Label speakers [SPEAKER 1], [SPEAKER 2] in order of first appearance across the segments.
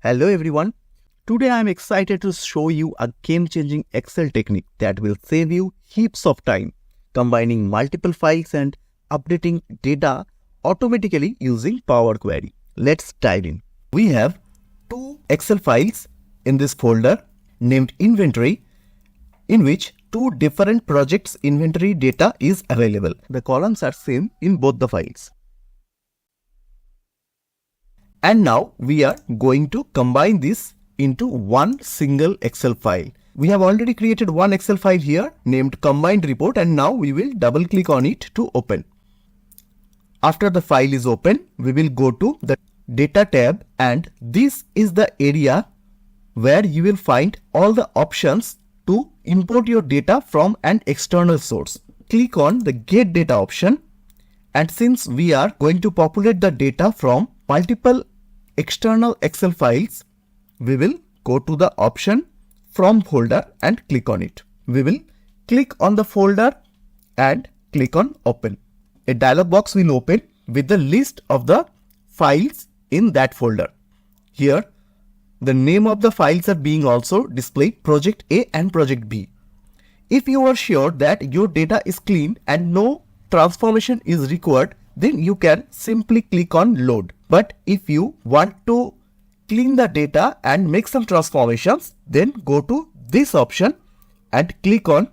[SPEAKER 1] Hello everyone. Today I am excited to show you a game-changing Excel technique that will save you heaps of time, combining multiple files and updating data automatically using Power Query. Let's dive in. We have two Excel files in this folder named Inventory, in which two different projects inventory data is available. The columns are same in both the files. And now we are going to combine this into one single Excel file. We have already created one Excel file here named combined report, and now we will double click on it to open. After the file is open, we will go to the data tab, and this is the area where you will find all the options to import your data from an external source. Click on the get data option, and since we are going to populate the data from multiple external Excel files, we will go to the option from folder and click on it. We will click on the folder and click on open. A dialog box will open with the list of the files in that folder. Here the name of the files are being also displayed, project A and project B. If you are sure that your data is clean and no transformation is required, then you can simply click on load. But if you want to clean the data and make some transformations, then go to this option and click on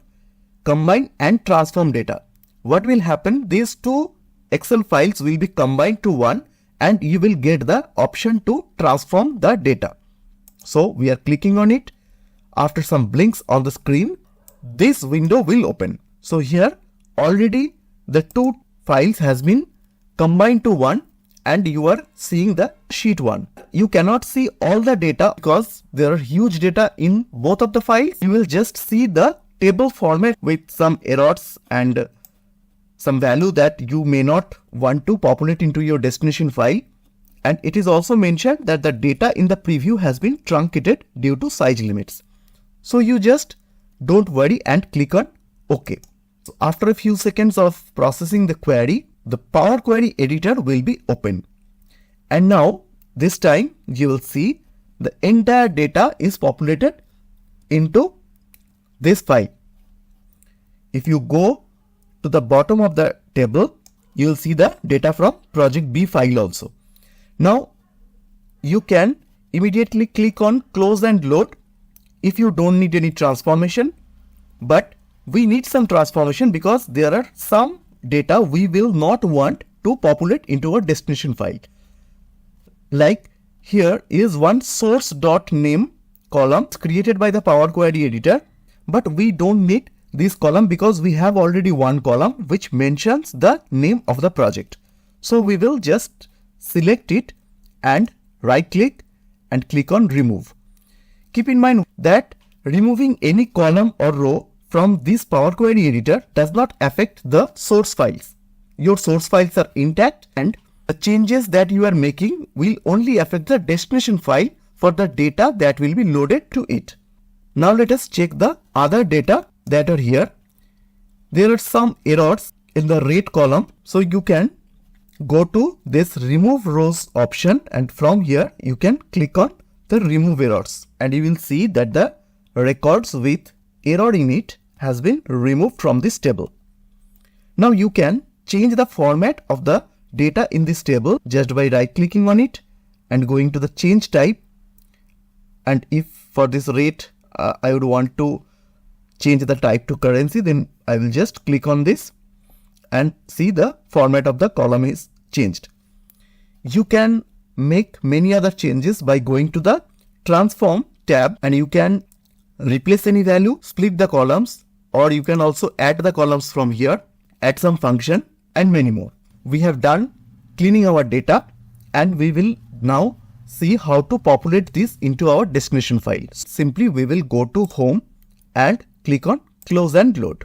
[SPEAKER 1] combine and transform data. What will happen? These two Excel files will be combined to one, and you will get the option to transform the data. So we are clicking on it. After some blinks on the screen, this window will open. So here already the two files has been combined to one, and you are seeing the sheet 1. You cannot see all the data because there are huge data in both of the files. You will just see the table format with some errors and some value that you may not want to populate into your destination file. And it is also mentioned that the data in the preview has been truncated due to size limits. So you just don't worry and click on OK. So after a few seconds of processing the query, the Power Query editor will be open. And now this time you will see the entire data is populated into this file. If you go to the bottom of the table, you will see the data from project B file also. Now you can immediately click on close and load if you don't need any transformation, but we need some transformation because there are some data we will not want to populate into a destination file. Like here is one source.name column created by the Power Query editor, but we don't need this column because we have already one column which mentions the name of the project. So we will just select it and right click and click on remove. Keep in mind that removing any column or row from this Power Query editor does not affect the source files. Your source files are intact, and the changes that you are making will only affect the destination file for the data that will be loaded to it. Now let us check the other data that are here. There are some errors in the rate column, so you can go to this remove rows option, and from here you can click on the remove errors, and you will see that the records with error in it has been removed from this table. Now you can change the format of the data in this table just by right clicking on it and going to the change type. And if for this rate I would want to change the type to currency, then I will just click on this and see the format of the column is changed. You can make many other changes by going to the transform tab, and you can replace any value, split the columns, or you can also add the columns from here, add some function, and many more. We have done cleaning our data, and we will now see how to populate this into our destination file. Simply we will go to home and click on close and load.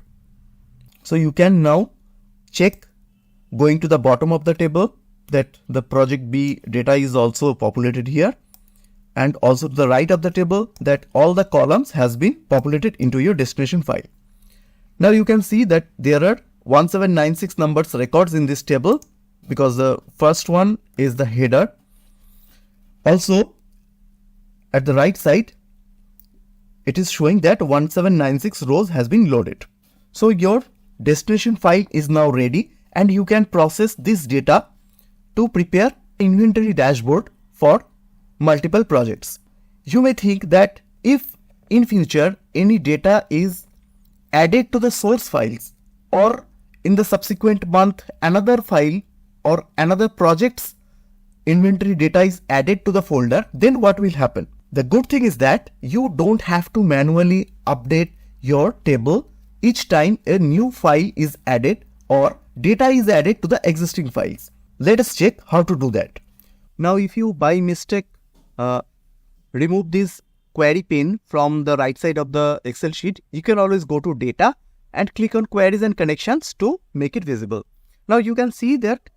[SPEAKER 1] So you can now check, going to the bottom of the table, that the project B data is also populated here, and also to the right of the table that all the columns has been populated into your destination file. Now you can see that there are 1796 numbers records in this table because the first one is the header. Also at the right side, it is showing that 1796 rows has been loaded. So your destination file is now ready and you can process this data to prepare inventory dashboard for multiple projects. You may think that if in future any data is added to the source files or in the subsequent month another file or another project's inventory data is added to the folder, then what will happen? The good thing is that you don't have to manually update your table each time a new file is added or data is added to the existing files. Let us check how to do that. Now if you by mistake remove this query pane from the right side of the Excel sheet, you can always go to data and click on queries and connections to make it visible. Now you can see that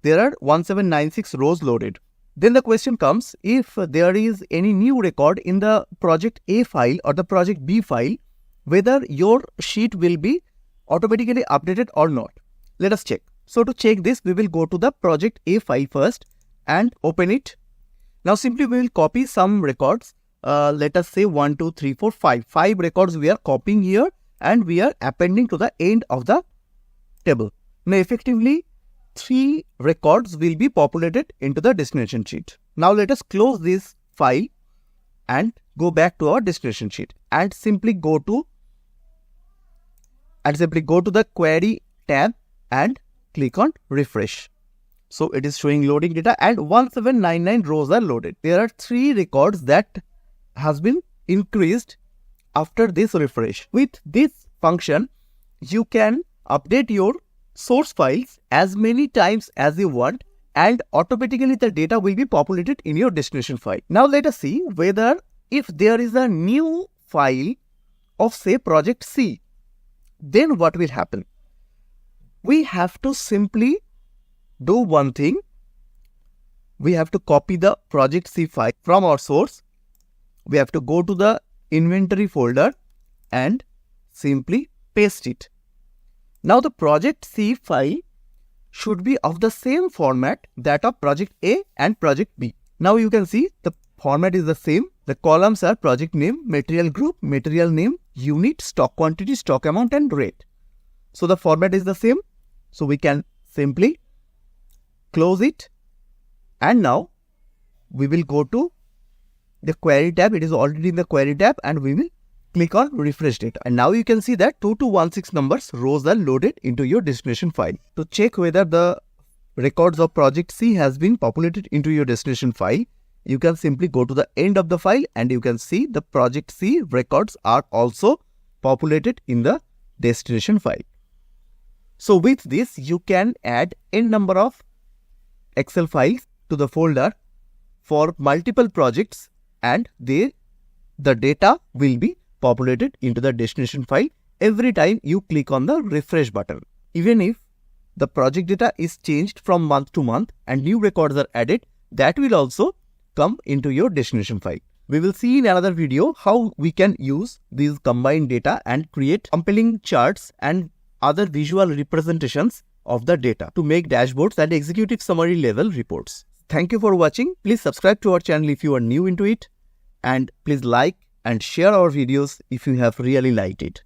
[SPEAKER 1] there are 1796 rows loaded. Then the question comes, if there is any new record in the project A file or the project B file, whether your sheet will be automatically updated or not. Let us check. So to check this, we will go to the project A file first and open it. Now simply we will copy some records. Let us say 1, 2, 3, 4, 5. 5 records we are copying here and we are appending to the end of the table. Now effectively 3 records will be populated into the destination sheet. Now let us close this file and go back to our destination sheet and simply go to the query tab and click on refresh. So it is showing loading data and 1799 rows are loaded. There are 3 records that has been increased after this refresh. With this function, you can update your source files as many times as you want and automatically the data will be populated in your destination file. Now let us see whether if there is a new file of say project C, then what will happen? We have to simply do one thing. We have to copy the project C file from our source. We have to go to the inventory folder and simply paste it. Now the project C file should be of the same format that of project A and project B. Now you can see the format is the same. The columns are project name, material group, material name, unit, stock quantity, stock amount and rate. So the format is the same. So we can simply close it and now we will go to the query tab. It is already in the query tab and we will click on refresh data. And now you can see that 2216 numbers rows are loaded into your destination file. To check whether the records of project C has been populated into your destination file, you can simply go to the end of the file and you can see the project C records are also populated in the destination file. So with this, you can add n number of Excel files to the folder for multiple projects and the data will be populated into the destination file every time you click on the refresh button. Even if the project data is changed from month to month and new records are added, that will also come into your destination file. We will see in another video how we can use these combined data and create compelling charts and other visual representations of the data to make dashboards and executive summary level reports. Thank you for watching. Please subscribe to our channel if you are new into it and please like and share our videos if you have really liked it.